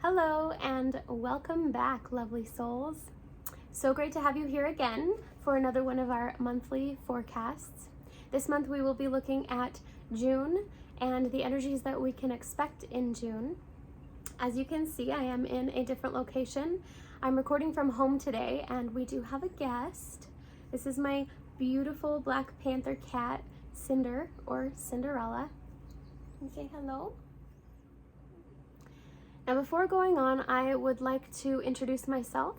Hello and welcome back, lovely souls. So great to have you here again for another one of our monthly forecasts. This month we will be looking at June and the energies that we can expect in June. As you can see, I am in a different location. I'm recording from home today and we do have a guest. This is my beautiful Black Panther cat, Cinder, or Cinderella. Can you say hello? Now, before going on, I would like to introduce myself.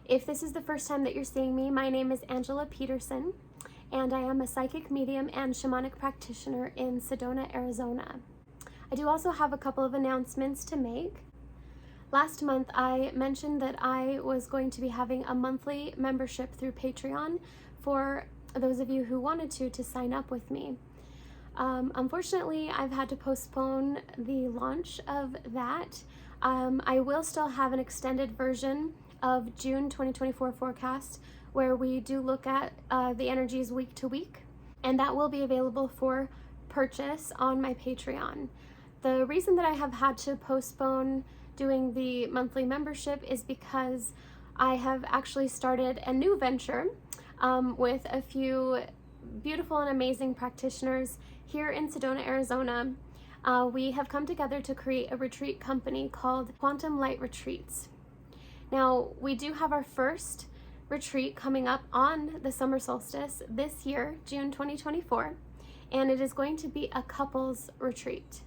If this is the first time that you're seeing me, my name is Angela Peterson, and I am a psychic medium and shamanic practitioner in Sedona, Arizona. I do also have a couple of announcements to make. Last month, I mentioned that I was going to be having a monthly membership through Patreon for those of you who wanted to sign up with me. Unfortunately, I've had to postpone the launch of that. I will still have an extended version of June 2024 forecast where we do look at the energies week to week, and that will be available for purchase on my Patreon. The reason that I have had to postpone doing the monthly membership is because I have actually started a new venture with a few beautiful and amazing practitioners here in Sedona, Arizona. We have come together to create a retreat company called Quantum Light Retreats. Now, we do have our first retreat coming up on the summer solstice this year, June 2024, and it is going to be a couples retreat.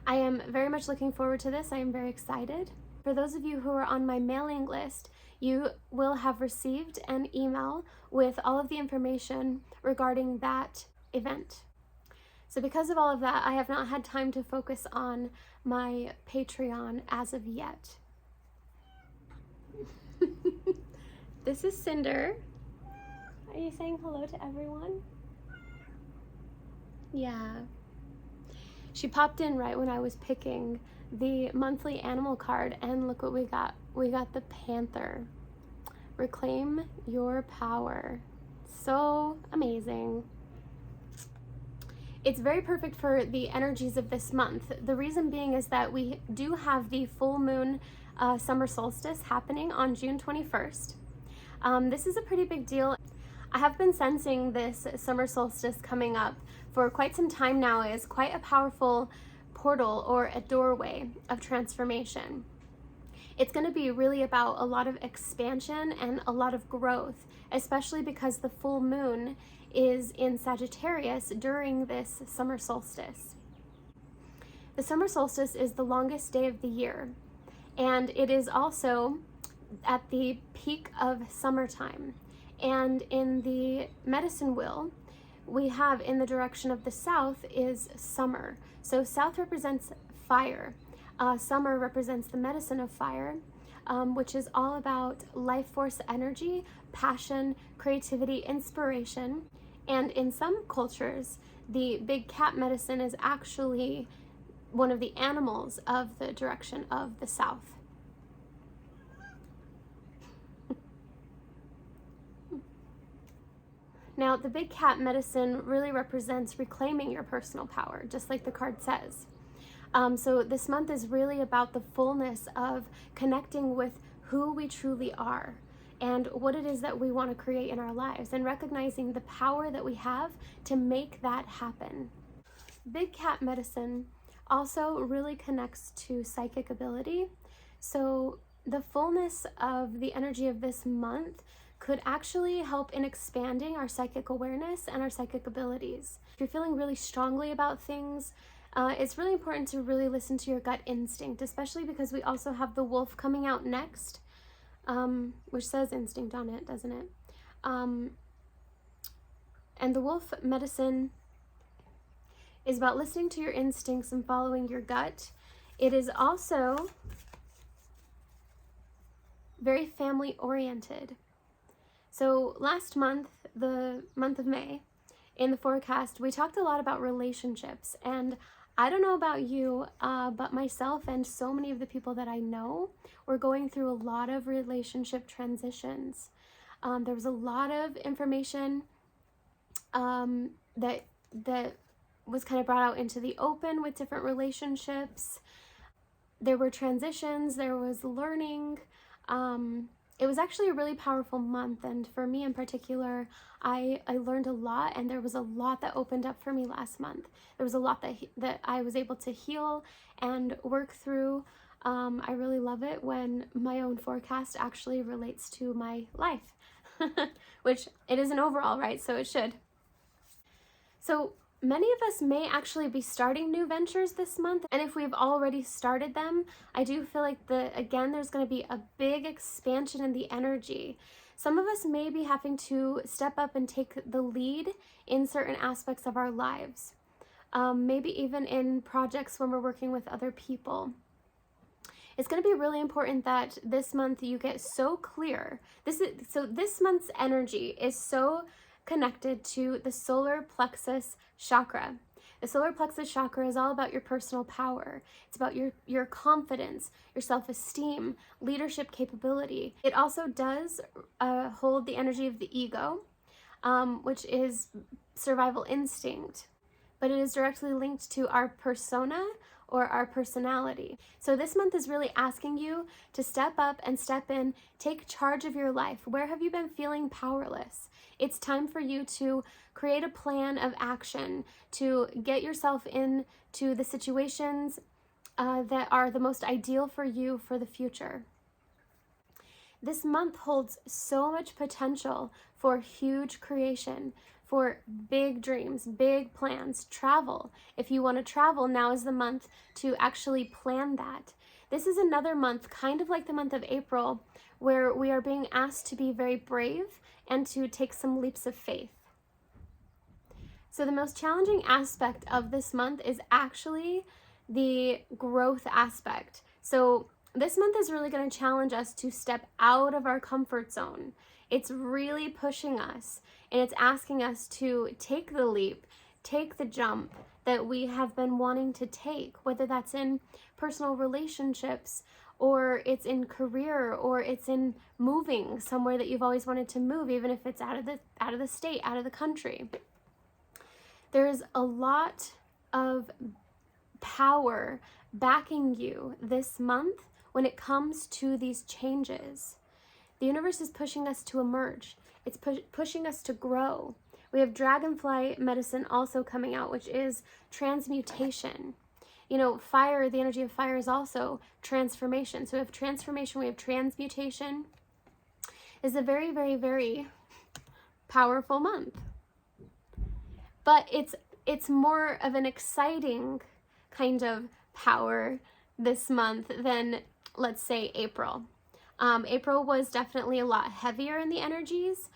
I am very much looking forward to this. I am very excited. For those of you who are on my mailing list, you will have received an email with all of the information regarding that event. So because of all of that, I have not had time to focus on my Patreon as of yet. This is Cinder. Are you saying hello to everyone? Yeah. She popped in right when I was picking the monthly animal card, and look what we got. We got the panther. Reclaim your power. So amazing. It's very perfect for the energies of this month. The reason being is that we do have the full moon summer solstice happening on June 21st. This is a pretty big deal. I have been sensing this summer solstice coming up for quite some time now as quite a powerful portal or a doorway of transformation. It's going to be really about a lot of expansion and a lot of growth, especially because the full moon is in Sagittarius during this summer solstice. The summer solstice is the longest day of the year, and it is also at the peak of summertime. And in the medicine wheel, we have in the direction of the south is summer. So south represents fire. Summer represents the medicine of fire, which is all about life force energy, passion, creativity, inspiration. And in some cultures, the big cat medicine is actually one of the animals of the direction of the south. Now, the big cat medicine really represents reclaiming your personal power, just like the card says. So this month is really about the fullness of connecting with who we truly are and what it is that we want to create in our lives, and recognizing the power that we have to make that happen. Big cat medicine also really connects to psychic ability. So the fullness of the energy of this month could actually help in expanding our psychic awareness and our psychic abilities. If you're feeling really strongly about things, it's really important to really listen to your gut instinct, especially because we also have the wolf coming out next, which says instinct on it, doesn't it? And the wolf medicine is about listening to your instincts and following your gut. It is also very family oriented. So last month, the month of May, in the forecast, we talked a lot about relationships, and I don't know about you, but myself and so many of the people that I know were going through a lot of relationship transitions. There was a lot of information that was kind of brought out into the open with different relationships. there were transitions, there was learning. It was actually a really powerful month, and for me in particular, I learned a lot, and there was a lot that opened up for me last month. There was a lot that I was able to heal and work through. I really love it when my own forecast actually relates to my life, which it is an overall, right? So it should. So many of us may actually be starting new ventures this month, and if we've already started them, I do feel like there's going to be a big expansion in the energy. Some of us may be having to step up and take the lead in certain aspects of our lives, maybe even in projects when we're working with other people. It's going to be really important that this month you get so clear. This month's energy is so connected to the solar plexus chakra. The solar plexus chakra is all about your personal power. It's about your confidence, your self-esteem, leadership capability. It also does hold the energy of the ego, which is survival instinct, but it is directly linked to our persona or our personality. So this month is really asking you to step up and step in, take charge of your life. Where have you been feeling powerless? It's time for you to create a plan of action, to get yourself into the situations that are the most ideal for you for the future. This month holds so much potential for huge creation, for big dreams, big plans, travel. If you want to travel, now is the month to actually plan that. This is another month, kind of like the month of April, where we are being asked to be very brave and to take some leaps of faith. So the most challenging aspect of this month is actually the growth aspect. So this month is really going to challenge us to step out of our comfort zone. It's really pushing us, and it's asking us to take the leap, take the jump that we have been wanting to take, whether that's in personal relationships, or it's in career, or it's in moving somewhere that you've always wanted to move, even if it's out of the state, out of the country. There's a lot of power backing you this month when it comes to these changes. The universe is pushing us to emerge. It's pushing us to grow. We have dragonfly medicine also coming out, which is transmutation. You know, fire, the energy of fire is also transformation. So we have transformation, we have transmutation. It's a very, very, very powerful month. But it's more of an exciting kind of power this month than, let's say, April. April was definitely a lot heavier in the energies.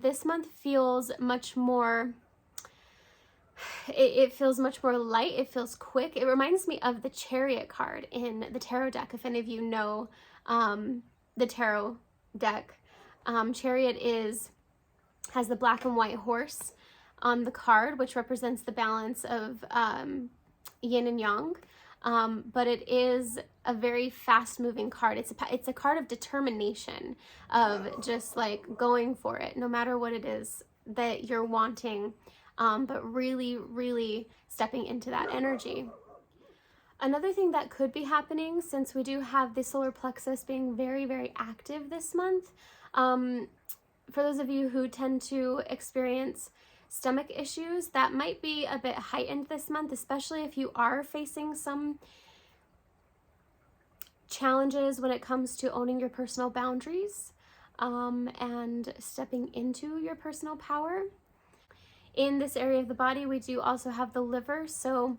This month feels much more, it feels much more light. It feels quick. It reminds me of the Chariot card in the tarot deck. If any of you know the tarot deck, Chariot has the black and white horse on the card, which represents the balance of yin and yang. But it is a very fast-moving card. It's a card of determination, of just like going for it, no matter what it is that you're wanting, but really, really stepping into that energy. Another thing that could be happening, since we do have the solar plexus being very, very active this month, for those of you who tend to experience stomach issues, that might be a bit heightened this month, especially if you are facing some challenges when it comes to owning your personal boundaries and stepping into your personal power. In this area of the body, we do also have the liver, so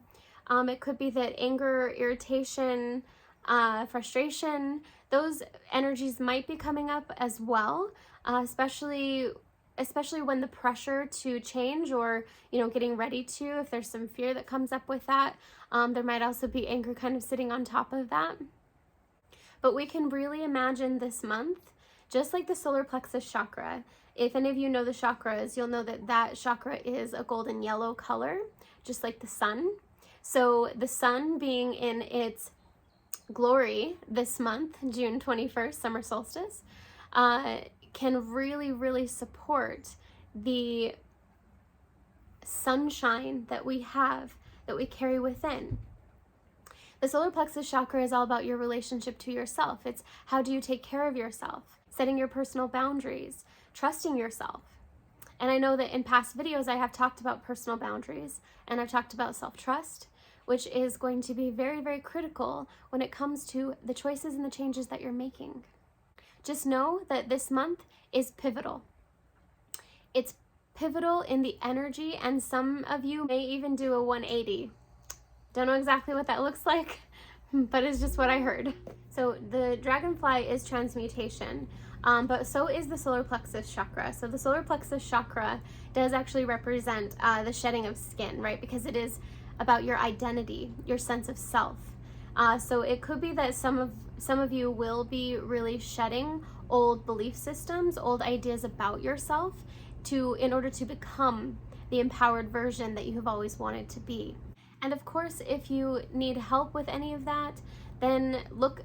it could be that anger, irritation, frustration, those energies might be coming up as well, especially when the pressure to change, or getting ready to, if there's some fear that comes up with that, there might also be anger kind of sitting on top of that. But we can really imagine this month, just like the solar plexus chakra. If any of you know the chakras, you'll know that that chakra is a golden yellow color, just like the sun. So the sun being in its glory this month, June 21st, summer solstice, can really, really support the sunshine that we have, that we carry within. The solar plexus chakra is all about your relationship to yourself. It's how do you take care of yourself, setting your personal boundaries, trusting yourself. And I know that in past videos I have talked about personal boundaries and I've talked about self-trust, which is going to be very, very critical when it comes to the choices and the changes that you're making. Just know that this month is pivotal. It's pivotal in the energy, and some of you may even do a 180. Don't know exactly what that looks like, but it's just what I heard. So the dragonfly is transmutation, but so is the solar plexus chakra. So the solar plexus chakra does actually represent the shedding of skin, right? Because it is about your identity, your sense of self. So it could be that some of you will be really shedding old belief systems, old ideas about yourself in order to become the empowered version that you have always wanted to be. And of course, if you need help with any of that, then look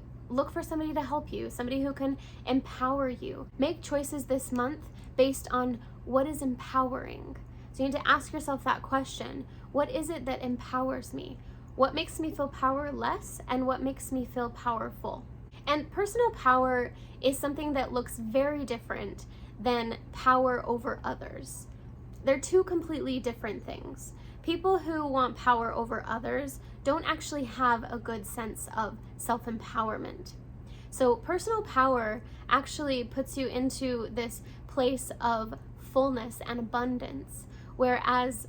for somebody to help you, somebody who can empower you. Make choices this month based on what is empowering. So you need to ask yourself that question. What is it that empowers me? What makes me feel powerless and what makes me feel powerful? And personal power is something that looks very different than power over others. They're two completely different things. People who want power over others don't actually have a good sense of self-empowerment. So personal power actually puts you into this place of fullness and abundance, whereas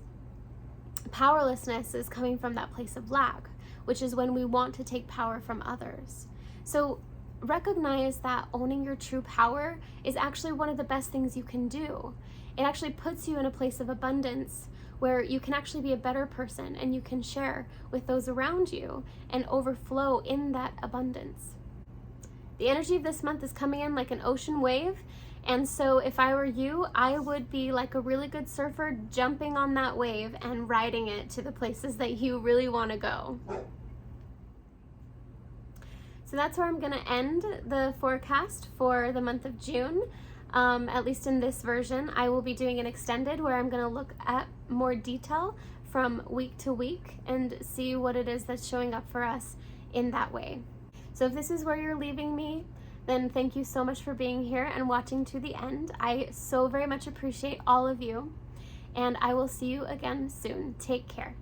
powerlessness is coming from that place of lack, which is when we want to take power from others. So recognize that owning your true power is actually one of the best things you can do. It actually puts you in a place of abundance where you can actually be a better person and you can share with those around you and overflow in that abundance. The energy of this month is coming in like an ocean wave, and so if I were you, I would be like a really good surfer, jumping on that wave and riding it to the places that you really want to go. So that's where I'm going to end the forecast for the month of June. At least in this version. I will be doing an extended where I'm going to look at more detail from week to week and see what it is that's showing up for us in that way. So if this is where you're leaving me, then thank you so much for being here and watching to the end. I so very much appreciate all of you, and I will see you again soon. Take care.